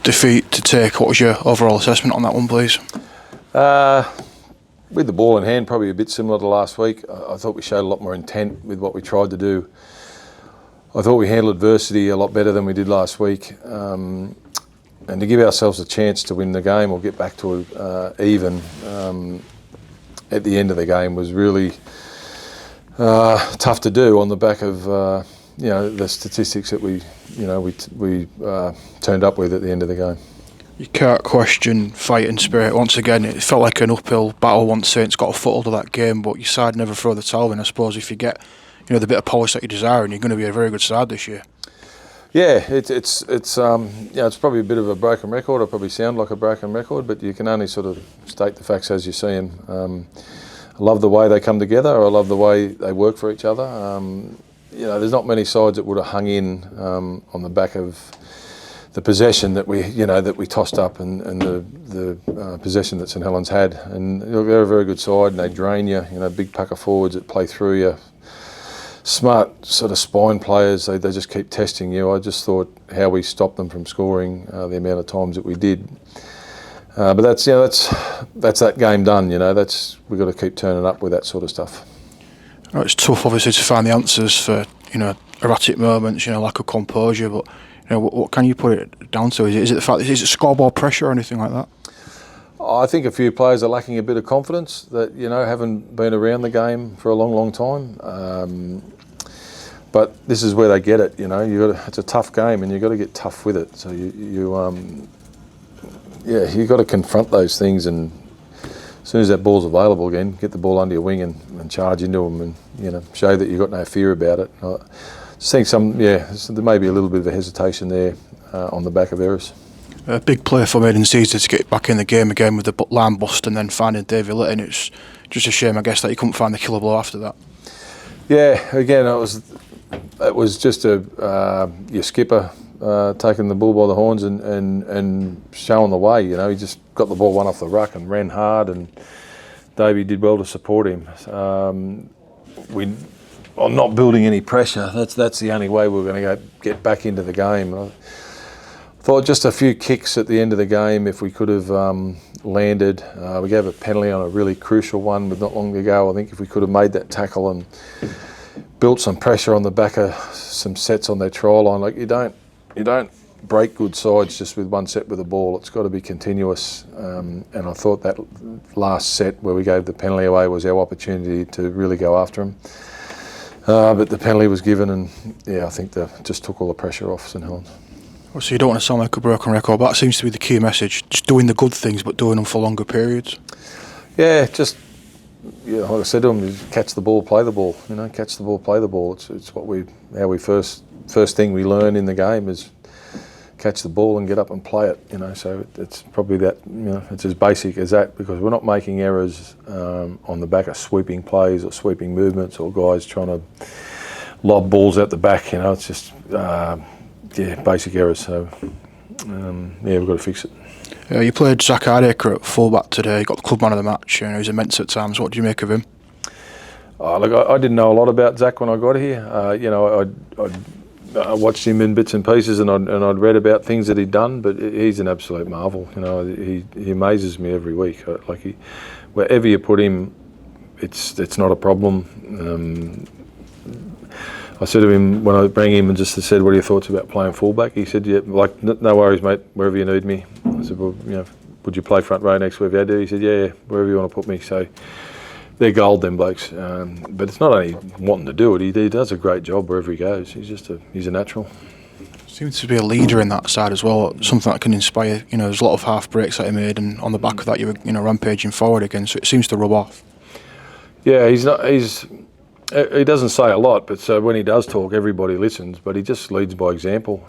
defeat to take. What was your overall assessment on that one, please? With the ball in hand, probably a bit similar to last week. I thought we showed a lot more intent with what we tried to do. I thought we handled adversity a lot better than we did last week. And to give ourselves a chance to win the game or get back to even at the end of the game was really tough to do on the back of the statistics that we turned up with at the end of the game. You can't question fighting spirit. Once again, it felt like an uphill battle once Saints got a foothold of that game, but your side never throw the towel in. I suppose if you get the bit of polish that you desire, and you're going to be a very good side this year. Yeah, it's probably a bit of a broken record. I probably sound like a broken record, but you can only sort of state the facts as you see them. I love the way they come together. I love the way they work for each other. There's not many sides that would have hung in on the back of the possession that we tossed up and the possession that St Helens had. And they're a very good side, and they drain you. Big pack of forwards that play through you. Smart sort of spine players. They just keep testing you. I just thought how we stopped them from scoring the amount of times that we did. But that's that game done. We've got to keep turning up with that sort of stuff. It's tough, obviously, to find the answers for erratic moments, lack of composure. But what can you put it down to? Is it the fact? Is it scoreboard pressure or anything like that? I think a few players are lacking a bit of confidence that haven't been around the game for a long, long time. But this is where they get it. It's a tough game, and you've got to get tough with it. So you've got to confront those things, and as soon as that ball's available again, get the ball under your wing and charge into them, and show that you've got no fear about it. I just think there may be a little bit of a hesitation there on the back of errors. A big play for Maiden Caesar to get back in the game again with the line bust and then finding David Litton. It's just a shame, I guess, that you couldn't find the killer blow after that. Yeah, again, it was just your skipper taking the bull by the horns and showing the way. He just got the ball one off the ruck and ran hard, and Davey did well to support him. I'm not building any pressure. That's the only way we're going to get back into the game. I thought just a few kicks at the end of the game, if we could have landed. We gave a penalty on a really crucial one with not long to go. I think if we could have made that tackle and built some pressure on the back of some sets on their try line, you don't break good sides just with one set with the ball. It's got to be continuous. And I thought that last set where we gave the penalty away was our opportunity to really go after them. But the penalty was given, and I think that just took all the pressure off St Helens. Well, so you don't want to sound like a broken record, but that seems to be the key message. Just doing the good things, but doing them for longer periods. Yeah, just like I said to them, catch the ball, play the ball. Catch the ball, play the ball. It's how we first thing we learn in the game is catch the ball and get up and play it. So it's probably that. It's as basic as that, because we're not making errors on the back of sweeping plays or sweeping movements or guys trying to lob balls out the back. It's just. Basic errors. So, we've got to fix it. You played Zach Hardaker at fullback today. You got the club man of the match. He was immense at times. What do you make of him? I didn't know a lot about Zach when I got here. I watched him in bits and pieces, and I'd read about things that he'd done. But he's an absolute marvel. He amazes me every week. Wherever you put him, it's not a problem. I said to him when I rang him and just said, "What are your thoughts about playing fullback?" He said, "Yeah, no worries, mate. Wherever you need me." I said, "Well, would you play front row next week if you had to?" He said, "Yeah, wherever you want to put me." So they're gold, them blokes. But it's not only wanting to do it; he does a great job wherever he goes. He's a natural. Seems to be a leader in that side as well. Something that can inspire. There's a lot of half breaks that he made, and on the back of that, you were rampaging forward again. So it seems to rub off. Yeah, he doesn't say a lot, but so when he does talk, everybody listens. But he just leads by example.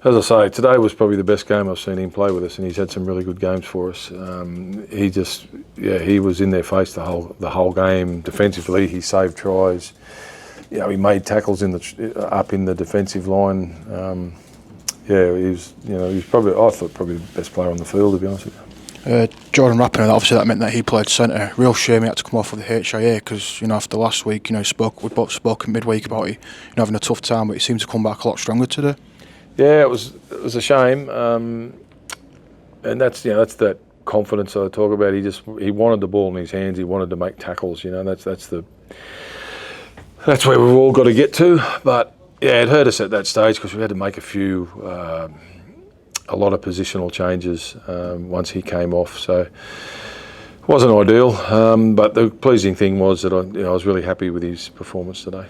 As I say, today was probably the best game I've seen him play with us, and he's had some really good games for us. He was in their face the whole game. Defensively, he saved tries. He made tackles up in the defensive line. He was probably, I thought, probably the best player on the field, to be honest with you. Jordan Rapinoe, obviously that meant that he played centre. Real shame he had to come off with the HIA, because after last week, we both spoke midweek about it, having a tough time, but he seemed to come back a lot stronger today. Yeah, it was a shame, and that's that confidence I talk about. He wanted the ball in his hands. He wanted to make tackles. That's where we've all got to get to. But yeah, it hurt us at that stage because we had to make a lot of positional changes once he came off. So it wasn't ideal. But the pleasing thing was that I was really happy with his performance today.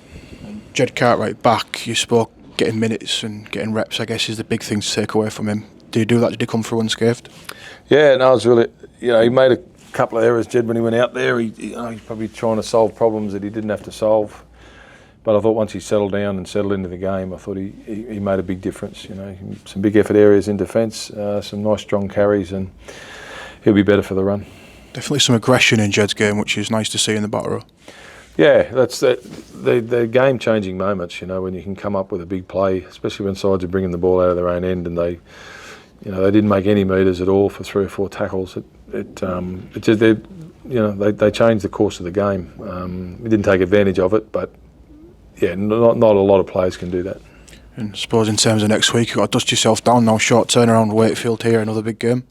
Jed Cartwright back, you spoke, getting minutes and getting reps, I guess, is the big thing to take away from him. Did he do that? Did he come through unscathed? Yeah, no, it was really, he made a couple of errors, Jed, when he went out there. He's probably trying to solve problems that he didn't have to solve. But I thought once he settled down and settled into the game, I thought he made a big difference. Some big effort areas in defence, some nice strong carries, and he'll be better for the run. Definitely some aggression in Jed's game, which is nice to see in the back row. Yeah, that's the game-changing moments. When you can come up with a big play, especially when sides are bringing the ball out of their own end, and they didn't make any metres at all for 3 or 4 tackles. They changed the course of the game. We didn't take advantage of it, but. Yeah, not a lot of players can do that. And I suppose in terms of next week, you've got to dust yourself down now. Short turnaround, Wakefield here, another big game.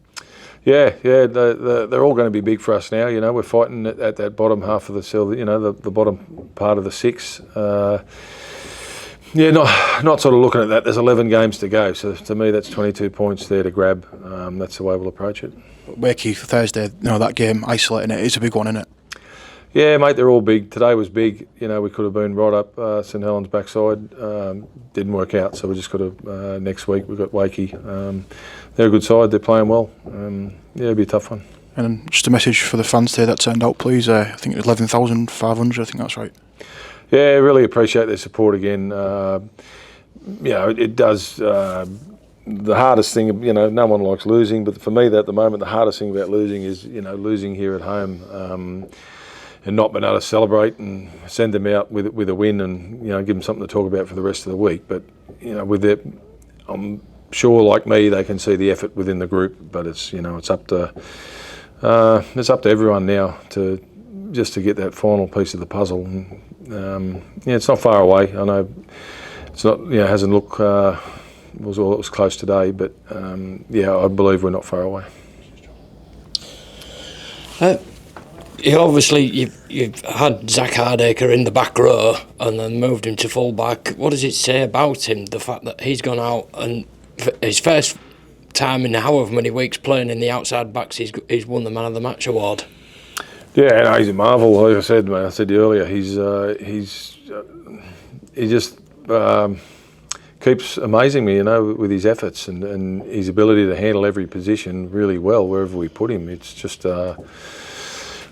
Yeah, they're all going to be big for us now. We're fighting at that bottom half of the the bottom part of the 6. Not sort of looking at that. There's 11 games to go, so to me that's 22 points there to grab. That's the way we'll approach it. Wakey for Thursday, that game, isolating it, is a big one, isn't it? Yeah, mate, they're all big. Today was big. We could have been right up St Helens backside. Didn't work out, so we just got to, next week we've got Wakey. They're a good side, they're playing well. It'll be a tough one. And just a message for the fans today that turned out, please. I think 11,500, I think that's right. Yeah, really appreciate their support again. It does... the hardest thing, no one likes losing, but for me at the moment, the hardest thing about losing is, losing here at home. And not being able to celebrate and send them out with a win and give them something to talk about for the rest of the week. But with it, I'm sure like me they can see the effort within the group. But it's up to everyone now to get that final piece of the puzzle. And, it's not far away. I know it's not hasn't looked it was close today, but I believe we're not far away. You've had Zach Hardacre in the back row and then moved him to full back. What does it say about him, the fact that he's gone out and for his first time in however many weeks playing in the outside backs, he's won the Man of the Match award? Yeah, no, he's a marvel. Like I said earlier, he just keeps amazing me, with his efforts and his ability to handle every position really well wherever we put him. It's just.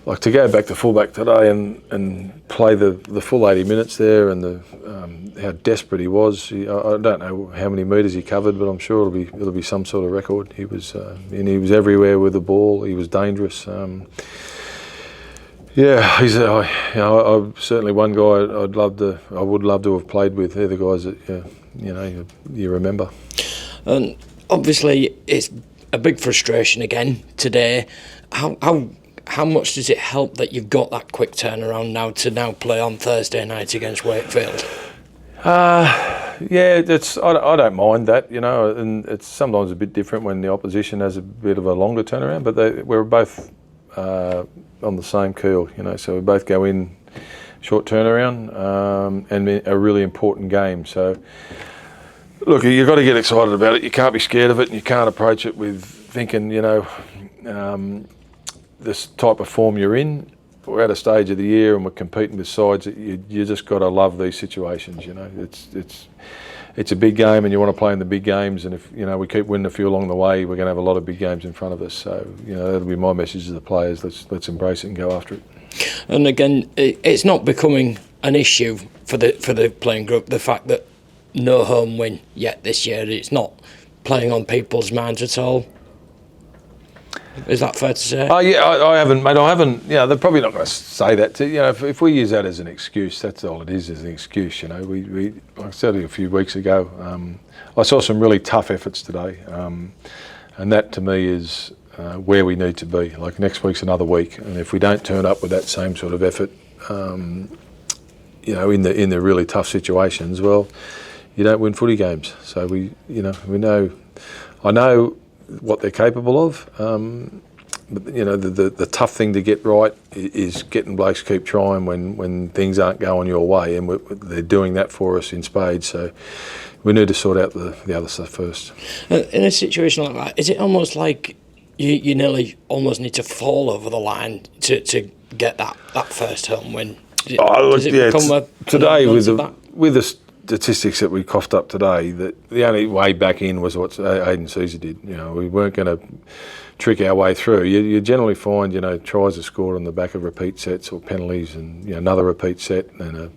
Like to go back to fullback today and play the full 80 minutes there and how desperate he was. I don't know how many metres he covered, but I'm sure it'll be some sort of record. He was everywhere with the ball. He was dangerous. He's certainly one guy I would love to have played with. They're the guys that you remember. And obviously it's a big frustration again today. How much does it help that you've got that quick turnaround now to play on Thursday night against Wakefield? I don't mind that, and it's sometimes a bit different when the opposition has a bit of a longer turnaround, but we're both on the same keel, so we both go in short turnaround and a really important game. So, look, you've got to get excited about it. You can't be scared of it, and you can't approach it with thinking, this type of form you're in. We're at a stage of the year and we're competing with sides that you just got to love these situations. It's a big game and you want to play in the big games, and if we keep winning a few along the way, we're going to have a lot of big games in front of us. So that'll be my message to the players. Let's embrace it and go after it. And again, it's not becoming an issue for the playing group, the fact that no home win yet this year. It's not playing on people's minds at all. Is that fair to say? I haven't, mate. I haven't. They're probably not going to say that. If we use that as an excuse, that's all it is an excuse. We like I said a few weeks ago, I saw some really tough efforts today, and that to me is where we need to be. Like next week's another week, and if we don't turn up with that same sort of effort, in the really tough situations, well, you don't win footy games. So we know, I know what they're capable of. But the tough thing to get right is getting blokes to keep trying when things aren't going your way, and they're doing that for us in spades. So we need to sort out the other stuff first. In a situation like that, is it almost like you nearly almost need to fall over the line to get that first home win? Today with the statistics that we coughed up today, that the only way back in was what Aidan Caesar did. We weren't going to trick our way through. You generally find tries are scored on the back of repeat sets or penalties, and another repeat set, and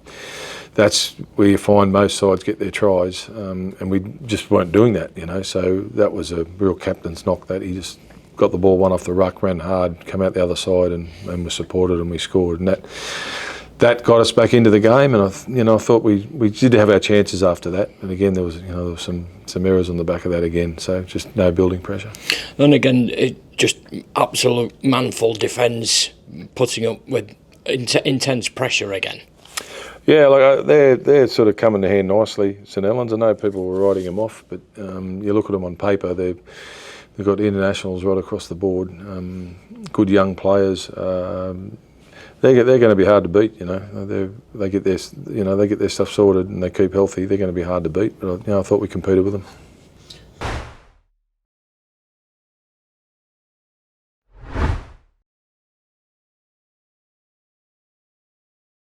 that's where you find most sides get their tries, and we just weren't doing that. So that was a real captain's knock, that he just got the ball one off the ruck, ran hard, come out the other side, and was supported, and we scored, and that got us back into the game. And I thought we did have our chances after that, and again there was some errors on the back of that again. So just no building pressure. And again, it just absolute manful defence, putting up with intense pressure again. Yeah, like they're sort of coming to hand nicely, St Helens. I know people were writing them off, but you look at them on paper, they've got internationals right across the board, good young players. They're going to be hard to beat. They get their stuff sorted and they keep healthy. They're going to be hard to beat. But I thought we competed with them.